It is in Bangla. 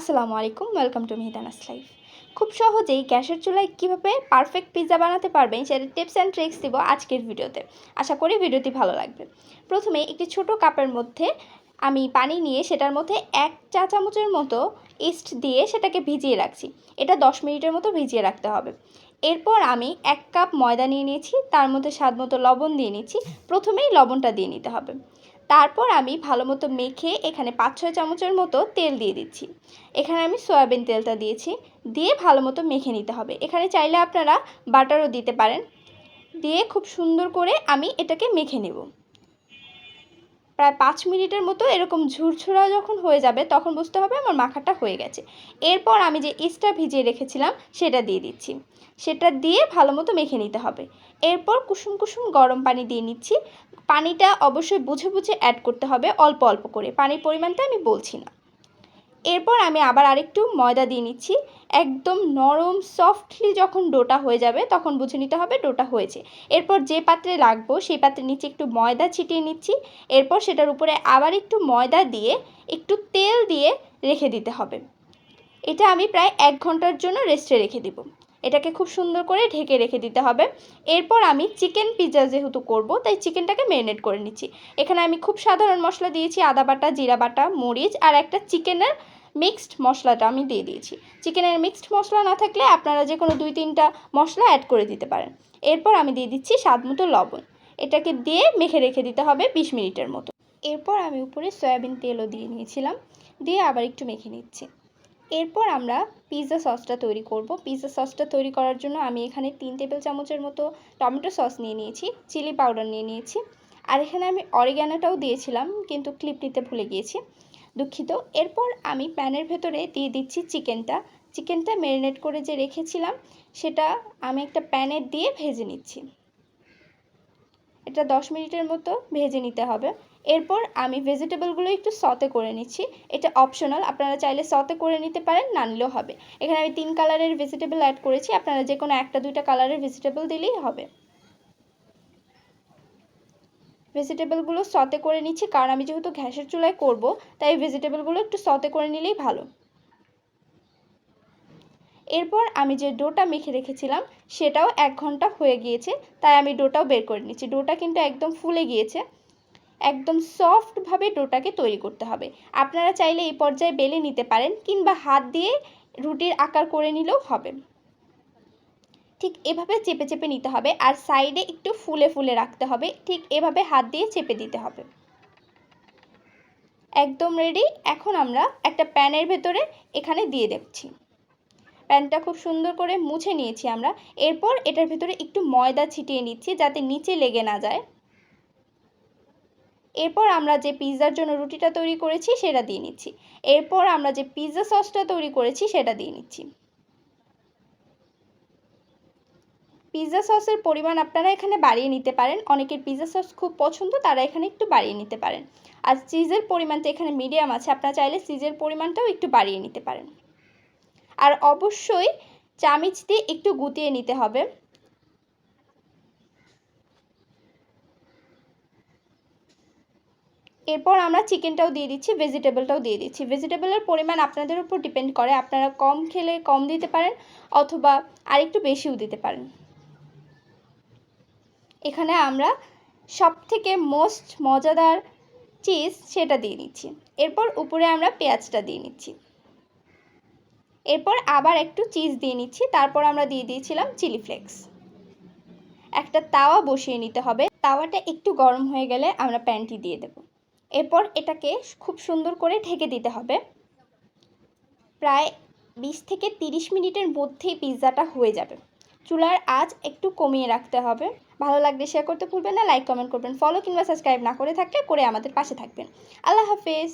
আসসালামু আলাইকুম, ওয়েলকাম টু মেহেদানাস লাইফ। খুব সহজেই গ্যাসের চুলায় কীভাবে পারফেক্ট পিৎজা বানাতে পারবেন সেটা টিপস অ্যান্ড ট্রিক্স দিব আজকের ভিডিওতে। আশা করি ভিডিওটি ভালো লাগবে। প্রথমে একটি ছোট কাপের মধ্যে আমি পানি নিয়ে সেটার মধ্যে 1 চা চামচের মতো ইস্ট দিয়ে সেটাকে ভিজিয়ে রাখছি। এটা 10 মিনিটের মতো ভিজিয়ে রাখতে হবে। এরপর আমি 1 কাপ ময়দা নিয়ে নিয়েছি, তার মধ্যে স্বাদমতো লবণ দিয়ে নিচ্ছি। প্রথমেই লবণটা দিয়ে নিতে হবে। তারপর আমি ভালোমতো মেখে এখানে 5-6 চামচের মতো তেল দিয়ে দিচ্ছি। এখানে আমি সয়াবিন তেলটা দিয়েছি, দিয়ে ভালোমতো মেখে নিতে হবে। এখানে চাইলে আপনারা বাটারও দিতে পারেন। দিয়ে খুব সুন্দর করে আমি এটাকে মেখে নেব। প্রায় 5 মিনিটের মতো এরকম ঝুরঝুরা যখন হয়ে যাবে তখন বুঝতে হবে আমার মাখাটা হয়ে গেছে। এরপর আমি যে ইস্টটা ভিজিয়ে রেখেছিলাম সেটা দিয়ে দিচ্ছি। সেটা দিয়ে ভালোমতো মেখে নিতে হবে। এরপর কুসুম কুসুম গরম পানি দিয়ে নিচ্ছি। পানিটা অবশ্যই বুঝে বুঝে অ্যাড করতে হবে, অল্প অল্প করে। পানির পরিমাণটা আমি বলছি না। এরপর আমি আবার আরেকটু ময়দা দিয়ে নিচ্ছি। একদম নরম সফটলি যখন ডোটা হয়ে যাবে তখন বুঝে নিতে হবে ডোটা হয়েছে। এরপর যে পাত্রে রাখবো সেই পাত্রের নিচে একটু ময়দা ছিটিয়ে নিচ্ছি। এরপর সেটার উপরে আবার একটু ময়দা দিয়ে একটু তেল দিয়ে রেখে দিতে হবে। এটা আমি প্রায় 1 ঘন্টার জন্য রেস্টে রেখে দেব। এটাকে খুব সুন্দর করে ঢেকে রেখে দিতে হবে। এরপর আমি চিকেন পিৎজা যেহেতু করব তাই চিকেনটাকে ম্যারিনেট করে নিচ্ছি। এখানে আমি খুব সাধারণ মশলা দিয়েছি, আদা বাটা, জিরা বাটা, মরিচ আর একটা চিকেনের মিক্সড মশলাটা আমি দিয়ে দিয়েছি। চিকেনের মিক্সড মশলা না থাকলে আপনারা যে কোনো 2-3টা মশলা অ্যাড করে দিতে পারেন। এরপর আমি দিয়ে দিচ্ছি স্বাদমতো লবণ। এটাকে দিয়ে মেখে রেখে দিতে হবে 20 মিনিটের মতো। এরপর আমি উপরে সয়াবিন তেলও দিয়ে নিয়েছিলাম, দিয়ে আবার একটু মেখে নিচ্ছি। এরপর আমরা পিৎজা সসটা তৈরি করব। পিৎজা সসটা তৈরি করার জন্য আমি এখানে 3 টেবিল চামচের মতো টমেটো সস নিয়ে নিয়েছি, চিলি পাউডার নিয়ে নিয়েছি, আর এখানে আমি অরিগ্যানোটাও দিয়েছিলাম কিন্তু ক্লিপ নিতে ভুলে গিয়েছি, দুঃখিত। এরপর আমি প্যানের ভেতরে দিয়ে দিচ্ছি চিকেনটা ম্যারিনেট করে যে রেখেছিলাম সেটা আমি একটা প্যানে দিয়ে ভেজে নিচ্ছি। এটা 10 মিনিটের মতো ভেজে নিতে হবে। এরপর আমি ভেজিটেবলগুলো একটু সতে করে নিচ্ছি। এটা অপশনাল, আপনারা চাইলে সতে করে নিতে পারেন, না নিলেও হবে। এখানে আমি 3 কালারের ভেজিটেবল অ্যাড করেছি, আপনারা যে কোনো 1-2টা কালারের ভেজিটেবল দিলেই হবে। ভেজিটেবলগুলো সতে করে নিচ্ছি, কারণ আমি যেহেতু গ্যাসের চুলায় করব তাই ভেজিটেবলগুলো একটু সতে করে নিলেই ভালো। এরপর আমি যে ডোটা মেখে রেখেছিলাম সেটাও 1 ঘন্টা হয়ে গিয়েছে, তাই আমি ডোটাও বের করে নিচ্ছি। ডোটা কিন্তু একদম ফুলে গিয়েছে। একদম সফটভাবে ডোটাকে তৈরি করতে হবে। আপনারা চাইলে এই পর্যায়ে বেলে নিতে পারেন কিংবা হাত দিয়ে রুটির আকার করে নিলেও হবে। ঠিক এভাবে চেপে চেপে নিতে হবে, আর সাইডে একটু ফুলে ফুলে রাখতে হবে। ঠিক এভাবে হাত দিয়ে চেপে দিতে হবে। একদম রেডি। এখন আমরা একটা প্যানের ভেতরে এখানে দিয়ে দিচ্ছি। প্যানটা খুব সুন্দর করে মুছে নিয়েছি আমরা। এরপর এটার ভেতরে একটু ময়দা ছিটিয়ে নিচ্ছি যাতে নিচে লেগে না যায়। এরপর আমরা যে পিৎজার জন্য রুটিটা তৈরি করেছি সেটা দিয়ে নিচ্ছি। এরপর আমরা যে পিৎজা সসটা তৈরি করেছি সেটা দিয়ে নিচ্ছি। পিৎজা সসের পরিমাণ আপনারা এখানে বাড়িয়ে নিতে পারেন। অনেকের পিৎজা সস খুব পছন্দ, তারা এখানে একটু বাড়িয়ে নিতে পারেন। আর চিজের পরিমাণটা এখানে মিডিয়াম আছে, আপনারা চাইলে চিজের পরিমাণটাও একটু বাড়িয়ে নিতে পারেন। আর অবশ্যই চামচ দিয়ে একটু গুটিয়ে নিতে হবে। এরপর আমরা চিকেনটাও দিয়ে দিচ্ছি, ভেজিটেবলটাও দিয়ে দিচ্ছি। ভেজিটেবলের পরিমাণ আপনাদের উপর ডিপেন্ড করে, আপনারা কম খেলে কম দিতে পারেন অথবা আরেকটু বেশিও দিতে পারেন। এখানে আমরা সবথেকে মোস্ট মজাদার চিজ সেটা দিয়ে নিচ্ছি। এরপর উপরে আমরা পেঁয়াজটা দিয়ে নিচ্ছি। এরপর আবার একটু চিজ দিয়ে নিচ্ছি। তারপর আমরা দিয়ে দিয়েছিলাম চিলি ফ্লেক্স। একটা তাওয়া বসিয়ে নিতে হবে। তাওয়াটা একটু গরম হয়ে গেলে আমরা প্যানটি দিয়ে দেব। এরপর এটাকে খুব সুন্দর করে ঢেকে দিতে হবে। প্রায় 20 থেকে 30 মিনিটের মধ্যেই পিৎজাটা হয়ে যাবে। চুলার আঁচ একটু কমিয়ে রাখতে হবে। ভালো লাগলে শেয়ার করতে ভুলবেন না, লাইক কমেন্ট করবেন, ফলো কিংবা সাবস্ক্রাইব না করে থাকলে করে আমাদের পাশে থাকবেন। আল্লাহ হাফেজ।